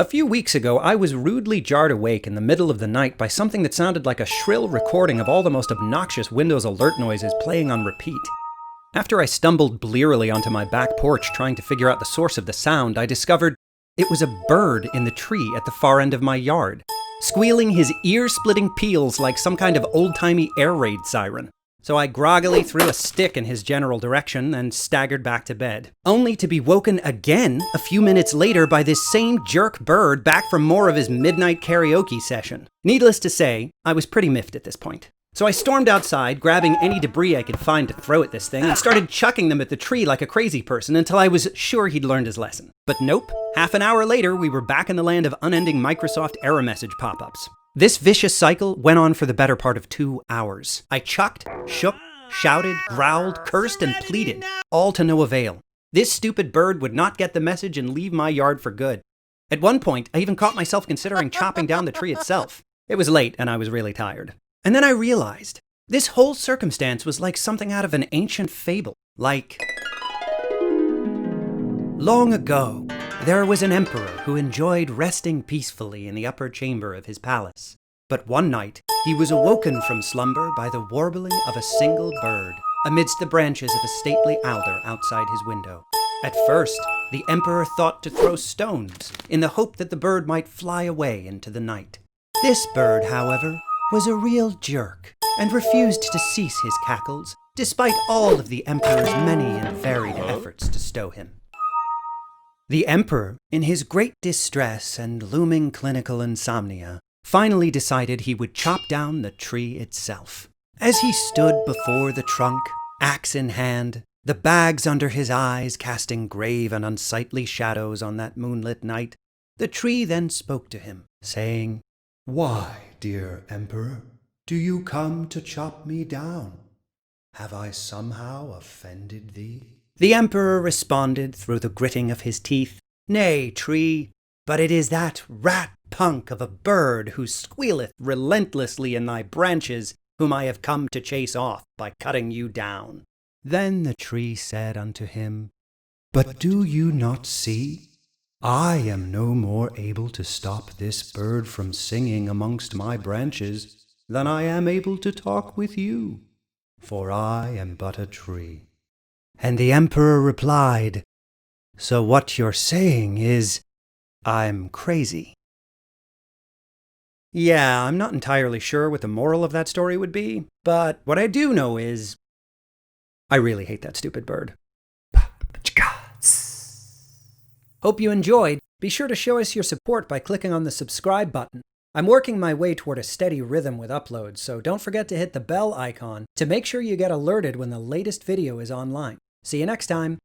A few weeks ago, I was rudely jarred awake in the middle of the night by something that sounded like a shrill recording of all the most obnoxious Windows alert noises playing on repeat. After I stumbled blearily onto my back porch trying to figure out the source of the sound, I discovered it was a bird in the tree at the far end of my yard, squealing his ear-splitting peals like some kind of old-timey air raid siren. So I groggily threw a stick in his general direction and staggered back to bed, only to be woken again a few minutes later by this same jerk bird back from more of his midnight karaoke session. Needless to say, I was pretty miffed at this point. So I stormed outside, grabbing any debris I could find to throw at this thing, and started chucking them at the tree like a crazy person until I was sure he'd learned his lesson. But nope, half an hour later we were back in the land of unending Microsoft error message pop-ups. This vicious cycle went on for the better part of 2 hours. I chucked, shook, shouted, growled, cursed, and pleaded, all to no avail. This stupid bird would not get the message and leave my yard for good. At one point, I even caught myself considering chopping down the tree itself. It was late and I was really tired. And then I realized, this whole circumstance was like something out of an ancient fable. Like, long ago, there was an emperor who enjoyed resting peacefully in the upper chamber of his palace. But one night, he was awoken from slumber by the warbling of a single bird amidst the branches of a stately alder outside his window. At first, the emperor thought to throw stones in the hope that the bird might fly away into the night. This bird, however, was a real jerk and refused to cease his cackles, despite all of the emperor's many and varied efforts to stow him. The emperor, in his great distress and looming clinical insomnia, finally decided he would chop down the tree itself. As he stood before the trunk, axe in hand, the bags under his eyes casting grave and unsightly shadows on that moonlit night, the tree then spoke to him, saying, "Why, dear emperor, do you come to chop me down? Have I somehow offended thee?" The emperor responded through the gritting of his teeth, "Nay, tree, but it is that rat punk of a bird who squealeth relentlessly in thy branches, whom I have come to chase off by cutting you down." Then the tree said unto him, "But do you not see? I am no more able to stop this bird from singing amongst my branches than I am able to talk with you, for I am but a tree." And the emperor replied, "So what you're saying is, I'm crazy." Yeah, I'm not entirely sure what the moral of that story would be, but what I do know is, I really hate that stupid bird. Hope you enjoyed. Be sure to show us your support by clicking on the subscribe button. I'm working my way toward a steady rhythm with uploads, so don't forget to hit the bell icon to make sure you get alerted when the latest video is online. See you next time.